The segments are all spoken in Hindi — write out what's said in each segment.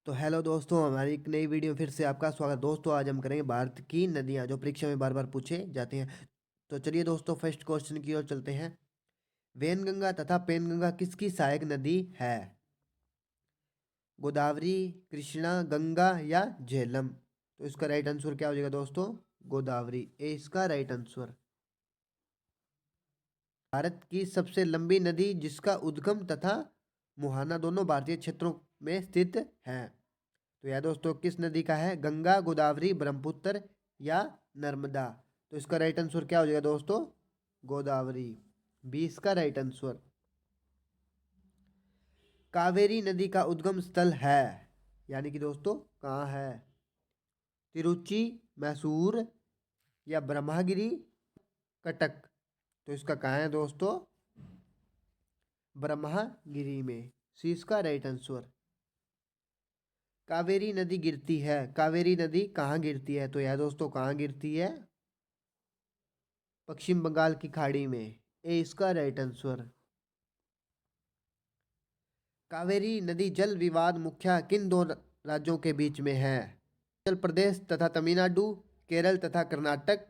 तो हेलो दोस्तों, हमारी एक नई वीडियो फिर से आपका स्वागत। दोस्तों आज हम करेंगे भारत की नदियां जो परीक्षा में बार बार पूछे जाते हैं। तो चलिए दोस्तों फर्स्ट क्वेश्चन की ओर चलते हैं। वैनगंगा तथा पेनगंगा किसकी सहायक नदी है? गोदावरी, कृष्णा, गंगा या झेलम? तो इसका राइट आंसर क्या हो जाएगा दोस्तों? गोदावरी, ए इसका राइट आंसर। भारत की सबसे लंबी नदी जिसका उद्गम तथा मुहाना दोनों भारतीय क्षेत्रों में स्थित है, तो यह दोस्तों किस नदी का है? गंगा, गोदावरी, ब्रह्मपुत्र या नर्मदा? तो इसका राइट आंसर क्या हो जाएगा दोस्तों? गोदावरी, बी इसका राइट आंसर। कावेरी नदी का उद्गम स्थल है, यानी कि दोस्तों कहाँ है? तिरुचि, मैसूर या ब्रह्मगिरी, कटक? तो इसका कहाँ है दोस्तों? ब्रह्मगिरी में, सी इसका राइट आंसर। कावेरी नदी गिरती है, कावेरी नदी कहाँ गिरती है? तो यह दोस्तों कहाँ गिरती है? पश्चिम बंगाल की खाड़ी में, ए इसका राइट आंसर। कावेरी नदी जल विवाद मुख्य किन दो राज्यों के बीच में है? हिमाचल प्रदेश तथा तमिलनाडु, केरल तथा कर्नाटक,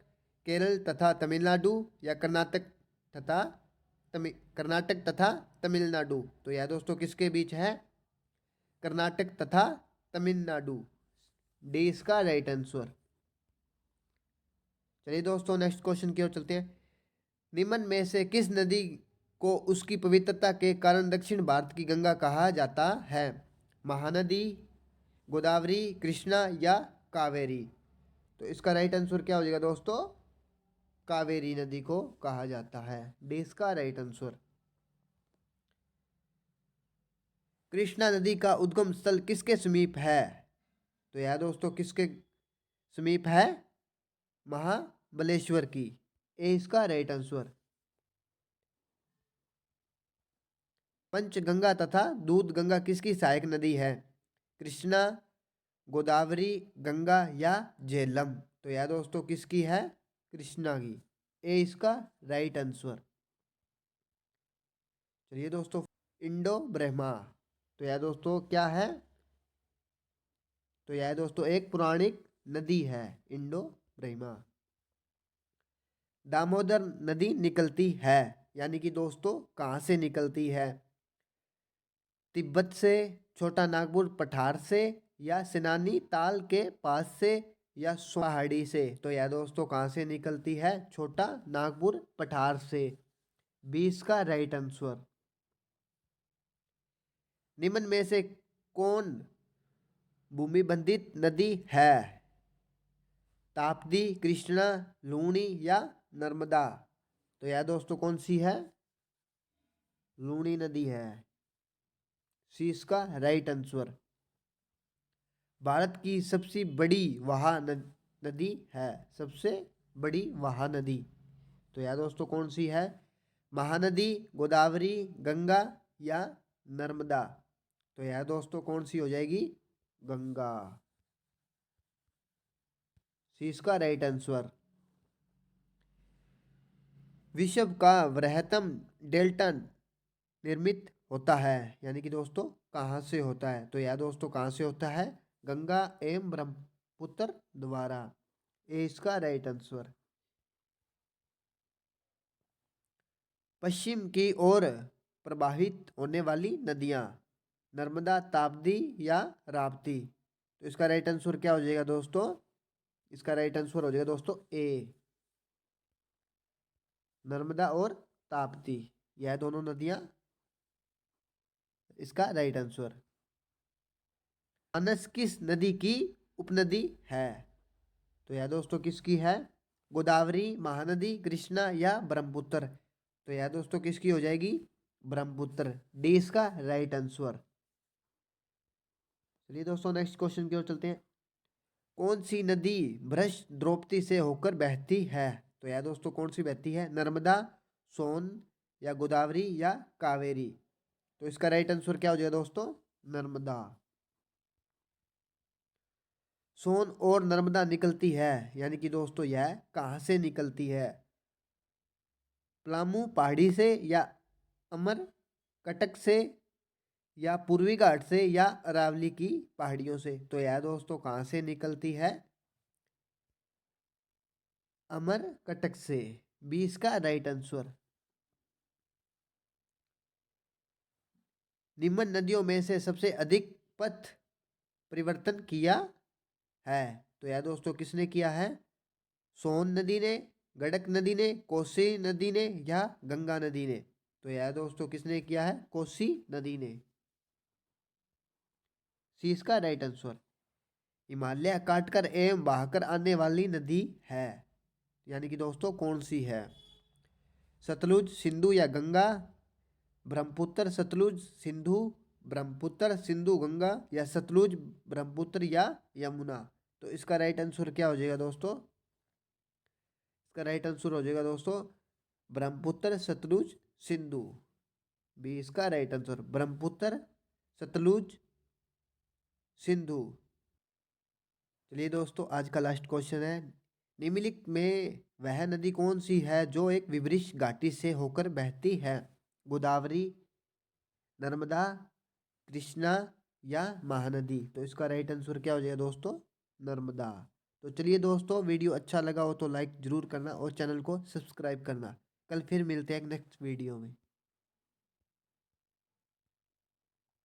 केरल तथा तमिलनाडु या तथा कर्नाटक तथा तमिलनाडु? तो यह दोस्तों किसके बीच है? कर्नाटक तथा तमिलनाडु, डी इसका राइट आंसर। चलिए दोस्तों नेक्स्ट क्वेश्चन की ओर चलते हैं। निम्न में से किस नदी को उसकी पवित्रता के कारण दक्षिण भारत की गंगा कहा जाता है? महानदी, गोदावरी, कृष्णा या कावेरी? तो इसका राइट आंसर क्या हो जाएगा दोस्तों? कावेरी नदी को कहा जाता है, डी इसका राइट आंसर। कृष्णा नदी का उद्गम स्थल किसके समीप है? तो यह दोस्तों किसके समीप है? महाबलेश्वर की, ए इसका राइट आंसर। पंचगंगा तथा दूध गंगा किसकी सहायक नदी है? कृष्णा, गोदावरी, गंगा या झेलम? तो यह दोस्तों किसकी है? कृष्णा की, ए इसका राइट आंसर। चलिए दोस्तों इंडो ब्रह्मा, तो यह दोस्तों क्या है? तो यह दोस्तों एक पौराणिक नदी है, इंडो ब्रह्मा। दामोदर नदी निकलती है, यानी कि दोस्तों कहाँ से निकलती है? तिब्बत से, छोटा नागपुर पठार से या सिनानी ताल के पास से या पहाड़ी से? तो यह दोस्तों कहाँ से निकलती है? छोटा नागपुर पठार से, 20 का राइट आंसर। निम्न में से कौन भूमि बंधित नदी है? ताप्ती, कृष्णा, लूणी या नर्मदा? तो यह दोस्तों कौन सी है? लूणी नदी है, सी इसका राइट आंसर। भारत की सबसे बड़ी वहा नदी है, सबसे बड़ी वहा नदी? तो यह दोस्तों कौन सी है? महानदी, गोदावरी, गंगा या नर्मदा? तो यह दोस्तों कौन सी हो जाएगी? गंगा, सी इसका राइट आंसर। विश्व का वृहत्तम डेल्टा निर्मित होता है, यानी कि दोस्तों कहाँ से होता है? तो यह दोस्तों कहाँ से होता है? गंगा एवं ब्रह्मपुत्र द्वारा, ए इसका राइट आंसर। पश्चिम की ओर प्रवाहित होने वाली नदियां, नर्मदा, ताप्ती या राप्ती? तो इसका राइट आंसर क्या हो जाएगा दोस्तों? इसका राइट आंसर हो जाएगा दोस्तों ए, नर्मदा और ताप्ती, यह दोनों नदियां इसका राइट आंसर। मानस किस नदी की उपनदी है? तो यह दोस्तों किसकी है? गोदावरी, महानदी, कृष्णा या ब्रह्मपुत्र? तो यह दोस्तों किसकी हो जाएगी? ब्रह्मपुत्र, डी इसका राइट आंसर। चलिए दोस्तों नेक्स्ट क्वेश्चन की ओर चलते हैं। कौन सी नदी भ्रश द्रौपदी से होकर बहती है? तो यह दोस्तों कौन सी बहती है? नर्मदा, सोन या गोदावरी या कावेरी? तो इसका राइट आंसर क्या हो जाएगा दोस्तों? नर्मदा। सोन और नर्मदा निकलती है, यानी कि दोस्तों यह कहाँ से निकलती है? पलामू पहाड़ी से या अमर कटक से या पूर्वी घाट से या अरावली की पहाड़ियों से? तो यह दोस्तों कहाँ से निकलती है? अमरकटक से। बी इसका राइट आंसर। निम्न नदियों में से सबसे अधिक पथ परिवर्तन किया है? तो यह दोस्तों किसने किया है? सोन नदी ने, गंडक नदी ने, कोसी नदी ने या गंगा नदी ने? तो यह दोस्तों किसने किया है? कोसी नदी ने। सी इसका राइट आंसर। हिमालय काटकर एवं बहाकर आने वाली नदी है, यानी कि दोस्तों कौन सी है? सतलुज, सिंधु या गंगा? ब्रह्मपुत्र, सतलुज, सिंधु, ब्रह्मपुत्र, सिंधु, गंगा या सतलुज, ब्रह्मपुत्र या यमुना? तो इसका राइट आंसर क्या हो जाएगा दोस्तों? इसका राइट आंसर हो जाएगा दोस्तों ब्रह्मपुत्र, सतलुज, सिंधु। बी इसका राइट आंसर, ब्रह्मपुत्र, सतलुज, सिंधु। चलिए दोस्तों, आज का लास्ट क्वेश्चन है, निम्नलिखित में वह नदी कौन सी है जो एक विवृष घाटी से होकर बहती है? गोदावरी, नर्मदा, कृष्णा या महानदी? तो इसका राइट आंसर क्या हो जाएगा दोस्तों? नर्मदा। तो चलिए दोस्तों, वीडियो अच्छा लगा हो तो लाइक जरूर करना और चैनल को सब्सक्राइब करना। कल फिर मिलते हैं नेक्स्ट वीडियो में।